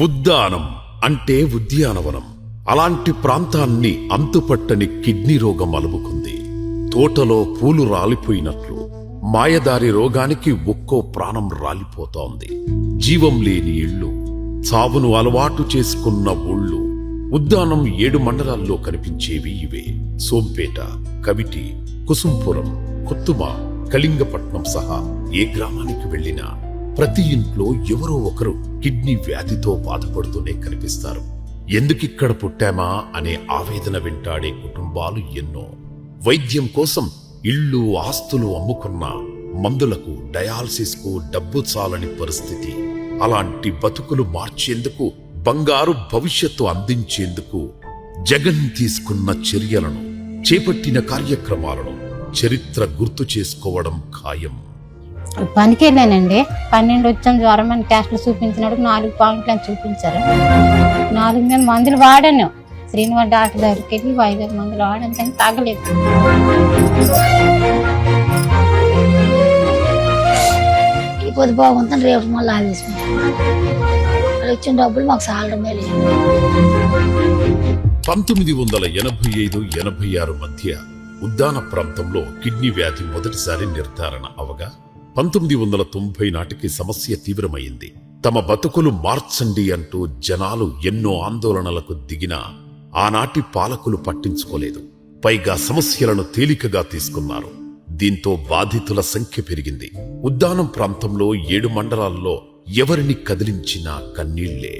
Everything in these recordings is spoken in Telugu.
ఉద్దానం అంటే ఉద్యానవనం. అలాంటి ప్రాంతాన్ని అంతుపట్టని కిడ్నీ రోగం అలుముకుంది. తోటలో పూలు రాలిపోయినట్లు మాయదారి రోగానికి ఒక్కో ప్రాణం రాలిపోతోంది. జీవం లేని ఇళ్ళు, చావును అలవాటు చేసుకున్న ఊళ్ళు. ఉద్దానం 7 మండలాల్లో కనిపించేవి ఇవే: సోంపేట, కవిటి, కుసుంపురం, కొత్తుమ, కళింగపట్నం సహా ఏ గ్రామానికి వెళ్లినా ప్రతి ఇంట్లో ఎవరో ఒకరు కిడ్నీ వ్యాధితో బాధపడుతూనే కనిపిస్తారు. ఎందుకిక్కడ పుట్టామా అనే ఆవేదన వెంటాడే కుటుంబాలు ఎన్నో. వైద్యం కోసం ఇళ్ళు ఆస్తులు అమ్ముకున్న, మందులకు డయాలసిస్ కు డబ్బు చాలని పరిస్థితి. అలాంటి బతుకులు మార్చేందుకు, బంగారు భవిష్యత్తు అందించేందుకు జగన్ తీసుకున్న చర్యలను, చేపట్టిన కార్యక్రమాలను చరిత్ర గుర్తు చేసుకోవడం ఖాయం. పనికి వెళ్ళానండి. 12 వచ్చాం జ్వరం అని టెస్టులు చూపించినప్పుడు 4 పాయింట్లు అని చూపించారు. 4 మందులు వాడాను. శ్రీనివాస్ డాక్టర్ దగ్గరికి వెళ్ళి 5 మందులు వాడాను, కానీ తగ్గలేదు. ఇప్పుడు బాగుంటుంది, రేపు మళ్ళీ ఆదేశించాను. ఇచ్చిన డబ్బులు మాకు సాలడమే లేదు. 1985-86 మధ్య ఉద్దాన ప్రాంతంలో కిడ్నీ వ్యాధి మొదటిసారి నిర్ధారణ అవగా 1990 నాటికి సమస్య తీవ్రమైంది. తమ బతుకులు మార్చండి అంటూ జనాలు ఎన్నో ఆందోళనలకు దిగినా ఆనాటి పాలకులు పట్టించుకోలేదు. పైగా సమస్యలను తేలికగా తీసుకున్నారు. దీంతో బాధితుల సంఖ్య పెరిగింది. ఉద్దానం ప్రాంతంలో 7 మండలాల్లో ఎవరిని కదిలించినా కన్నీళ్లే.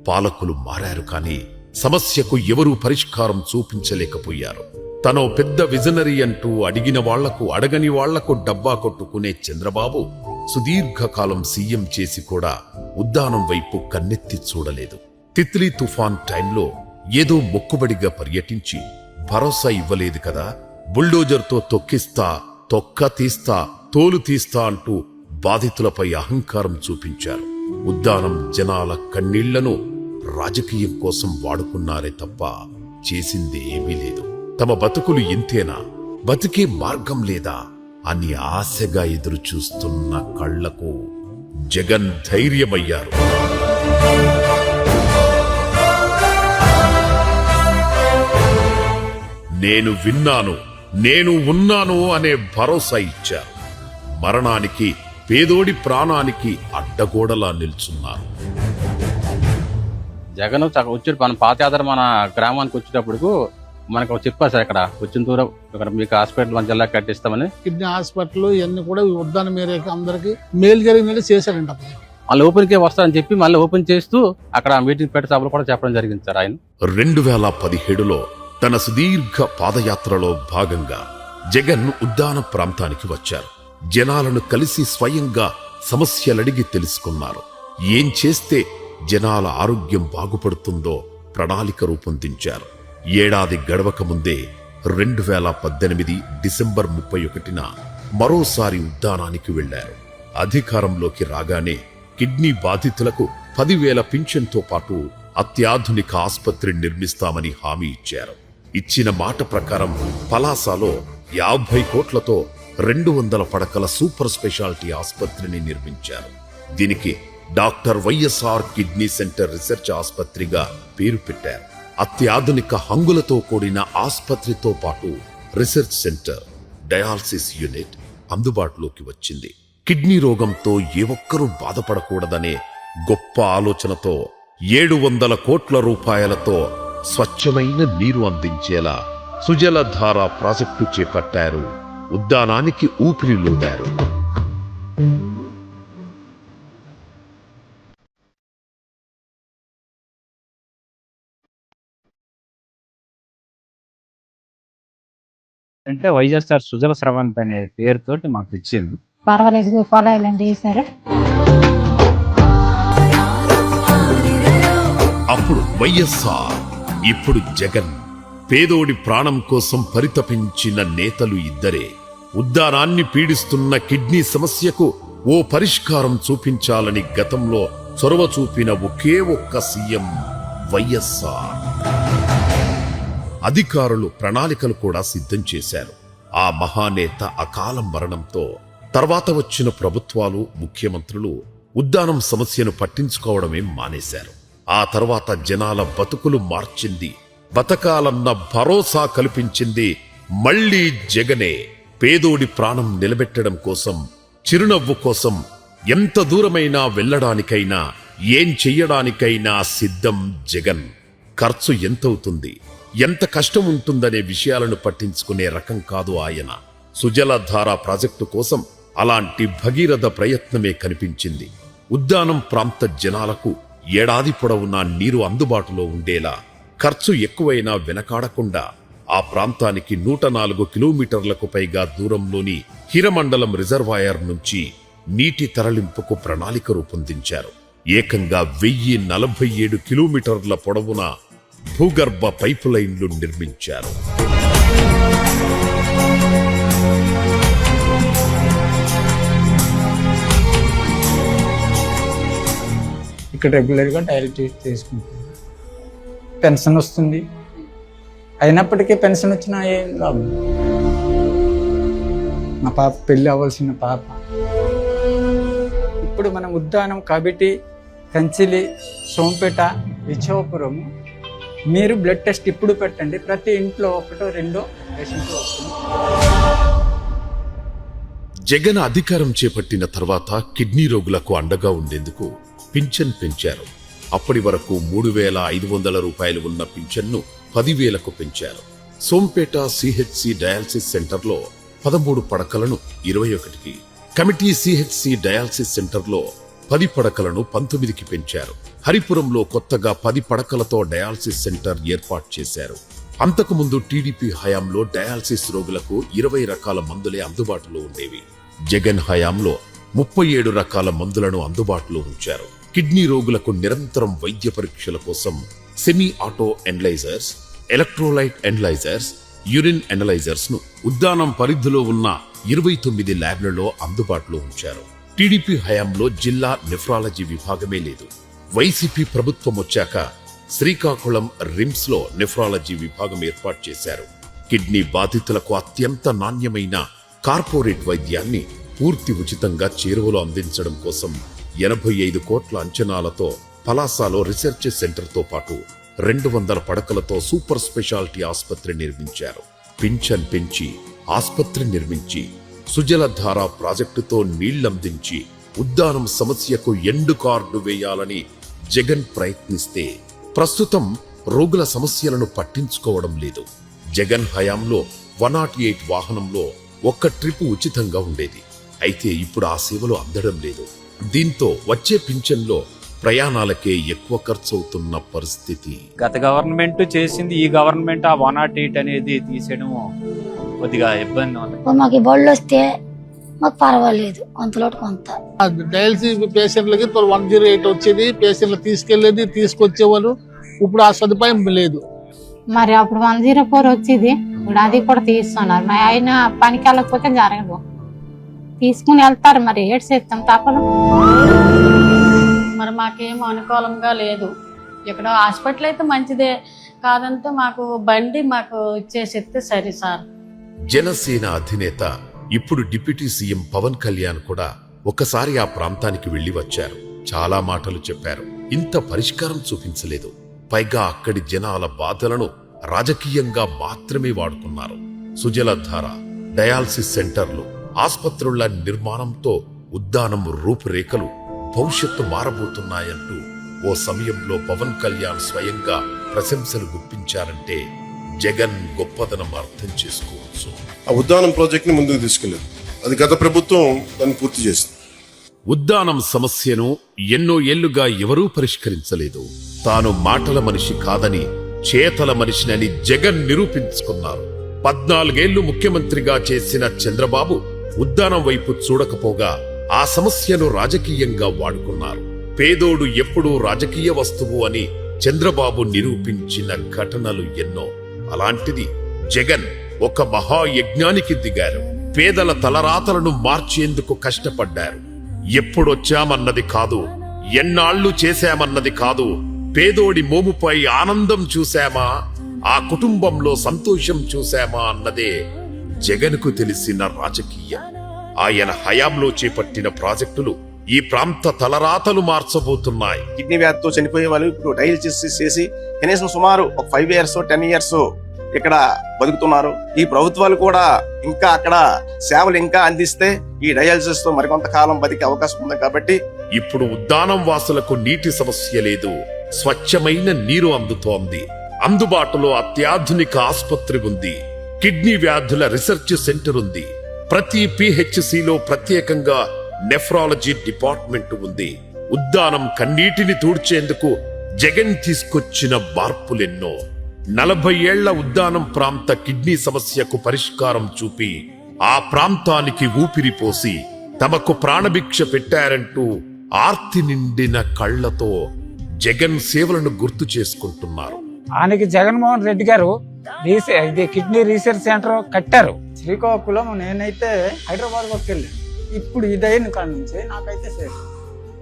పాలకులు మారారు, కానీ సమస్యకు ఎవరూ పరిష్కారం చూపించలేకపోయారు. తనో పెద్ద విజనరీ అంటూ అడిగిన వాళ్లకు, అడగని వాళ్లకు డబ్బా కొట్టుకునే చంద్రబాబు సుదీర్ఘకాలం సీఎం చేసి కూడా ఉద్దానం వైపు కన్నెత్తి చూడలేదు. తిత్లీ తుఫాన్ టైంలో ఏదో మొక్కుబడిగా పర్యటించి భరోసా ఇవ్వలేదు కదా, బుల్డోజర్తో తొక్కిస్తా, తొక్క తీస్తా, తోలు తీస్తా అంటూ బాధితులపై అహంకారం చూపించారు. ఉద్దానం జనాల కన్నీళ్లను రాజకీయం కోసం వాడుకున్నారే తప్ప చేసింది ఏమీ లేదు. తమ బతుకులు ఇంతేనా, బతికే మార్గం లేదా అని ఆశగా ఎదురు చూస్తున్న కళ్లకు జగన్ ధైర్యమయ్యారు. నేను విన్నాను, నేను ఉన్నాను అనే భరోసా ఇచ్చారు. మరణానికి, పేదోడి ప్రాణానికి అడ్డగోడలా నిల్చున్నారు. జగన్ వచ్చి మన పాదయాత్ర మన గ్రామానికి వచ్చేటప్పుడు మనకు చెప్పారు సార్, ఇక్కడ వచ్చిన దూరం ఇక్కడ మీకు హాస్పిటల్ మన జిల్లా కట్టిస్తామని. కిడ్నీ హాస్పిటల్ ఇవన్నీ కూడా ఉద్దానం ఏరియాకి అందరికి మేలు జరిగినట్టు చేశారంట. మళ్ళీ ఓపెన్ కే వస్తారని చెప్పి మళ్ళీ ఓపెన్ చేస్తూ అక్కడ మీటింగ్ పెట్టి సభలు కూడా చెప్పడం జరిగింది సార్. ఆయన 2017లో తన సుదీర్ఘ పాదయాత్రలో భాగంగా జగన్ ఉద్దాన ప్రాంతానికి వచ్చారు. జనాలను కలిసి స్వయంగా సమస్యలడిగి తెలుసుకున్నారు. ఏం చేస్తే జనాల ఆరోగ్యం బాగుపడుతుందో ప్రణాళిక రూపొందించారు. ఏడాది గడవక ముందే 2018 డిసెంబర్ 31న మరోసారి ఉద్దానానికి వెళ్లారు. అధికారంలోకి రాగానే కిడ్నీ బాధితులకు 10,000 పింఛన్తో పాటు అత్యాధునిక ఆస్పత్రి నిర్మిస్తామని హామీ ఇచ్చారు. ఇచ్చిన మాట ప్రకారం పలాసలో 50 కోట్లతో 200 పడకల సూపర్ స్పెషాలిటీ ఆస్పత్రిని నిర్మించారు. దీనికి doctor YSR kidney centre research ఆస్పత్రిగా పేరు పెట్టారు. అత్యాధునిక హంగులతో కూడిన ఆస్పత్రితో పాటు రీసెర్చ్ సెంటర్, డయాలసిస్ యూనిట్ అందుబాటులోకి వచ్చింది. కిడ్నీ రోగంతో ఏ ఒక్కరూ బాధపడకూడదనే గొప్ప ఆలోచనతో 700 కోట్ల రూపాయలతో స్వచ్ఛమైన నీరు అందించేలా సుజలధార ప్రాజెక్టు చేపట్టారు. ఉద్దానానికి ఊపిరిలూదారు. అంటే వైఎస్ఆర్ సుజల స్రవంతి అనే పేరుతోటి మాకు ఇచ్చింది. పర్వాలేదు, పొలాలండి ఈసారి. అప్పుడు వైఎస్ఆర్, ఇప్పుడు జగన్. పేదోడి ప్రాణం కోసం పరితపించిన నేతలు ఇద్దరే. ఉద్దానాన్ని పీడిస్తున్న కిడ్నీ సమస్యకు ఓ పరిష్కారం చూపించాలని గతంలో చొరవ చూపిన ఒకే ఒక్క సీఎం వైఎస్ఆర్. అధికారులు ప్రణాళికలు కూడా సిద్ధం చేశారు. ఆ మహానేత అకాల మరణంతో తర్వాత వచ్చిన ప్రభుత్వాలు, ముఖ్యమంత్రులు ఉద్దానం సమస్యను పట్టించుకోవడమే మానేశారు. ఆ తర్వాత జనాల బతుకులు మార్చింది, బతకాలన్న భరోసా కల్పించింది మళ్లీ జగనే. పేదోడి ప్రాణం నిలబెట్టడం కోసం, చిరునవ్వు కోసం ఎంత దూరమైనా వెళ్ళడానికైనా, ఏం చెయ్యడానికైనా సిద్ధం జగన్. ఖర్చు ఎంతవుతుంది, ఎంత కష్టం ఉంటుందనే విషయాలను పట్టించుకునే రకం కాదు ఆయన. సుజలధార ప్రాజెక్టు కోసం అలాంటి భగీరథ ప్రయత్నమే కనిపించింది. ఉద్దానం ప్రాంత జనాలకు ఏడాది పొడవునా నీరు అందుబాటులో ఉండేలా, ఖర్చు ఎక్కువైనా వెనకాడకుండా ఆ ప్రాంతానికి 104 కిలోమీటర్లకు పైగా దూరంలోని హిరమండలం రిజర్వాయర్ నుంచి నీటి తరలింపుకు ప్రణాళిక రూపొందించారు. ఏకంగా 1047 కిలోమీటర్ల పొడవున భూగర్భ పైపు లైన్లు నిర్మించారు. ఇక్కడ రెగ్యులర్గా డయాలిసిస్ తీసుకుంటాను. పెన్షన్ వస్తుంది, అయినప్పటికీ పెన్షన్ వచ్చినా ఏం లాభం. మా పాప పెళ్ళి అవ్వాల్సిన పాప. ఇప్పుడు మనం ఉద్దానం, కబిటి, కంచిలి, సోంపేట, విచ్చవపురం, మీరు బ్లడ్ టెస్ట్ ఇప్పుడు పెట్టండి, ప్రతి ఇంట్లో 1 2 పేషెంట్లు వస్తుంది. జగన్ అధికారం చేపట్టిన తర్వాత కిడ్నీ రోగులకు అండగా ఉండేందుకు పింఛన్ పెంచారు. అప్పటి వరకు 3,500 రూపాయలు ఉన్న పింఛన్ను 10,000కు పెంచారు. సోంపేట సిహెచ్సి డయాలసిస్ సెంటర్లో 13 పడకలను 21కి, కమిటీ సిహెచ్సి డయాలసిస్ సెంటర్లో 10 పడకలను 19కి పెంచారు. హరిపురంలో కొత్తగా 10 పడకలతో డయాలసిస్ సెంటర్ ఏర్పాటు చేశారు. అంతకుముందు టీడీపీ హయాంలో డయాలసిస్ రోగులకు 20 రకాల మందులే అందుబాటులో ఉండేవి. జగన్ హయాంలో 37 రకాల మందులను అందుబాటులో ఉంచారు. కిడ్నీ రోగులకు నిరంతరం వైద్య పరీక్షల కోసం semi auto analysers, electrolyte analysers, urine analysers ను ఉద్దానం పరిధిలో ఉన్న 29 ల్యాబ్లలో అందుబాటులో ఉంచారు. టీడీపీ హయాంలో జిల్లా నెఫ్రాలజీ విభాగమే లేదు. వైసీపీ ప్రభుత్వం వచ్చాక శ్రీకాకుళం రిమ్స్ లో నెఫ్రాలజీ విభాగం ఏర్పాటు చేశారు. కిడ్నీ బాధితులకు అత్యంత నాణ్యమైన కార్పొరేట్ వైద్యాన్ని పూర్తి ఉచితంగా చేరువలో అందించడం కోసం 85 కోట్ల అంచనాలతో పలాసాలో రీసెర్చ్ సెంటర్తో పాటు 200 పడకలతో సూపర్ స్పెషాలిటీ ఆసుపత్రి నిర్మించారు. పింఛన్ పెంచి ఆసుపత్రి నిర్మించి సుజలధార ప్రాజెక్టుతో నీళ్లందించి ఉద్దానం సమస్యకు ఎండు కార్డు వేయాలని జగన్ ప్రయత్నిస్తే ప్రస్తుతం రోగుల సమస్యలను పట్టించుకోవడం లేదు. జగన్ హయాంలో 108 వాహనంలో 1 ట్రిప్ ఉచితంగా ఉండేది. అయితే ఇప్పుడు ఆ సేవలు అందడం లేదు. దీంతో వచ్చే పింఛన్లో ప్రయాణాలకే ఎక్కువ ఖర్చు అవుతున్న పరిస్థితి. గత గవర్నమెంట్ చేసింది, ఈ గవర్నమెంట్ ఆ 108 అనేది తీసేయడం కొద్దిగా ఇబ్బంది ఉంది. మాకు ఈ బళ్ళు వస్తే మాకు పర్వాలేదు, కొంతలోటు కొంత. డయాలసిస్ పేషెంట్లకి 108 వచ్చేది, పేషెంట్లు తీసుకెళ్లేది, తీసుకొచ్చేవాళ్ళు. ఇప్పుడు ఆ సదుపాయం లేదు. మరి అప్పుడు 104 వచ్చేది, ఇప్పుడు అది కూడా తీస్తున్నారు. మరి ఆయన పనికి వెళ్ళకపోతే జరగదు, తీసుకుని వెళ్తారు. మరి ఏడు చేస్తాం తప్పదు. మరి మాకేం అనుకూలంగా లేదు. ఇక్కడ హాస్పిటల్ అయితే మంచిదే కాదంటే మాకు బండి మాకు ఇచ్చేసేస్తే సరే సార్. జనసేన అధినేత ఇప్పుడు డిప్యూటీ సీఎం పవన్ కళ్యాణ్ కూడా ఒకసారి ఆ ప్రాంతానికి వెళ్లి వచ్చారు. చాలా మాటలు చెప్పారు. ఇంత పరిష్కారం చూపించలేదు. పైగా అక్కడి జనాల బాధలను రాజకీయంగా మాత్రమే వాడుకున్నారు. సుజలధార, డయాలసిస్ సెంటర్లు, ఆస్పత్రుల నిర్మాణంతో ఉద్దానం రూపురేఖలు, భవిష్యత్తు మారబోతున్నాయంటూ ఓ సమయంలో పవన్ కళ్యాణ్ స్వయంగా ప్రశంసలు గుప్పించారంటే జగన్ గొప్పదనం అర్థం చేసుకోవచ్చు. ఆ ఉద్దానం ప్రాజెక్ట్ ని ముందుకు తీసుకెళ్లేదు. అది గత ప్రభుత్వం దాన్ని పూర్తి చేసింది. ఉద్దానం సమస్యను ఎన్నో ఏళ్లుగా ఎవరూ పరిష్కరించలేదు. తాను మాటల మనిషి కాదని, చేతల మనిషినని జగన్ నిరూపించుకున్నారు. 14 ఏళ్లు ముఖ్యమంత్రిగా చేసిన చంద్రబాబు ఉద్దానం వైపు చూడకపోగా ఆ సమస్యను రాజకీయంగా వాడుకున్నారు. పేదోడు ఎప్పుడూ రాజకీయ వస్తువు అని చంద్రబాబు నిరూపించిన ఘటనలు ఎన్నో. అలాంటిది జగన్ ఒక మహాయజ్ఞానికి దిగారు. పేదల తలరాతలను మార్చేందుకు కష్టపడ్డారు. ఎప్పుడొచ్చామన్నది కాదు, ఎన్నాళ్లు చేశామన్నది కాదు, పేదోడి మోముపై ఆనందం చూశామా, ఆ కుటుంబంలో సంతోషం చూశామా అన్నదే జగన్కు తెలిసిన రాజకీయం. ఆయన హయాంలో చేపట్టిన ప్రాజెక్టులు ఈ ప్రాంత తలరాతలు మార్చబోతున్నాయి. కిడ్నీ వ్యాధితో చనిపోయే వాళ్ళు ఇప్పుడు డయాలసిస్ చేసి కనీసం సుమారు ఒక 5 years 10 years ఇక్కడ బతుకుతున్నారు. ఈ ప్రభుత్వాలు కూడా ఇంకా అక్కడ సేవలు ఇంకా అందిస్తే ఈ డయాలసిస్ తో మరికొంత కాలం బతికే అవకాశం ఉంది. కాబట్టి ఇప్పుడు ఉద్దానం వాసులకు నీటి సమస్య లేదు, స్వచ్ఛమైన నీరు అందుతోంది. అందుబాటులో అత్యాధునిక ఆసుపత్రి ఉంది, కిడ్నీ వ్యాధుల రీసెర్చ్ సెంటర్ ఉంది. ప్రతి పిహెచ్సిలో ప్రత్యేకంగా నెఫ్రాలజీ డిపార్ట్మెంట్ ఉంది. ఉద్దానం కన్నీటిని తూడ్చేందుకు జగన్ తీసుకొచ్చిన మార్పులెన్నో. 40 ఏళ్ల ఉద్దానం ప్రాంత కిడ్నీ సమస్యకు పరిష్కారం చూపి ఆ ప్రాంతానికి ఊపిరిపోసి తమకు ప్రాణభిక్ష పెట్టారంటూ ఆర్తి నిండిన కళ్లతో జగన్ సేవలను గుర్తు చేసుకుంటున్నారు. ఆయనకి జగన్మోహన్ రెడ్డి గారు ఇది కిడ్నీ రీసెర్చ్ సెంటర్ కట్టారు. శ్రీకాకుళం నేనైతే హైదరాబాద్ వరకు వెళ్ళాను. ఇప్పుడు ఇదైన కాడ నుంచి నాకైతే సేఫ్.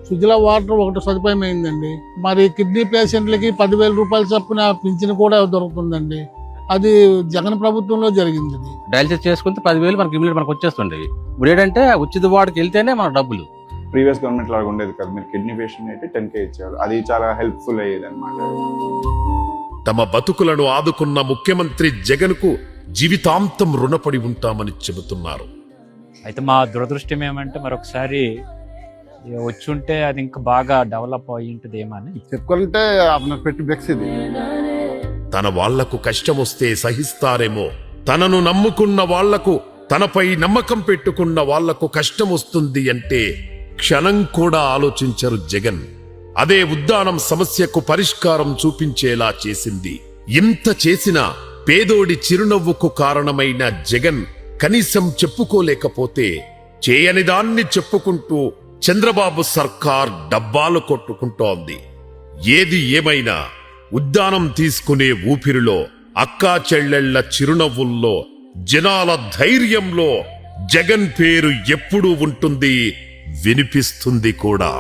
సుజల వాటర్ ఒకటి సదుపాయం అయిందండి. మరి కిడ్నీ పేషెంట్లకి 10,000 రూపాయల చొప్పున పింఛన్ కూడా దొరుకుతుందండి. అది జగన్ ప్రభుత్వంలో జరిగింది. డయాలసిస్ చేసుకుంటే 10,000 మనకి ఇమ్మీడియట్ మనకు వచ్చేస్తుండేవి. ఇప్పుడు ఏంటంటే ఉచిత వార్డుకి వెళ్తేనే మన డబ్బులు. ప్రీవియస్ గవర్నమెంట్ లాగా ఉండేది కదా, మీరు కిడ్నీ పేషెంట్ అయితే 10K ఇచ్చారు. అది చాలా హెల్ప్ఫుల్ అయ్యేది అనమాట. తమ బతుకులను ఆదుకున్న ముఖ్యమంత్రి జగన్ కు జీవితాంతం రుణపడి ఉంటామని చెబుతున్నారు. అయితే మా దురదృష్టం ఏమంటే మరొకసారి వచ్చుంటే అది ఇంకా బాగా డెవలప్ అయ్యి ఉంటుందేమని. చెప్పుకుంటే పెట్టి బెక్స్ ఇది. తన వాళ్లకు కష్టమొస్తే సహిస్తారేమో, తనను నమ్ముకున్న వాళ్లకు, తనపై నమ్మకం పెట్టుకున్న వాళ్లకు కష్టం వస్తుంది అంటే క్షణం కూడా ఆలోచించరు జగన్. అదే ఉద్దానం సమస్యకు పరిష్కారం చూపించేలా చేసింది. ఇంత చేసినా పేదోడి చిరునవ్వుకు కారణమైన జగన్ కనీసం చెప్పుకోలేకపోతే చేయని దాన్ని చెప్పుకుంటూ చంద్రబాబు సర్కార్ డబ్బాలు కొట్టుకుంటోంది. ఏది ఏమైనా ఉద్దానం తీసుకునే ఊపిరిలో, అక్కా చెల్లెళ్ల చిరునవ్వుల్లో, జనాల ధైర్యంలో జగన్ పేరు ఎప్పుడూ ఉంటుంది, వినిపిస్తుంది కూడా.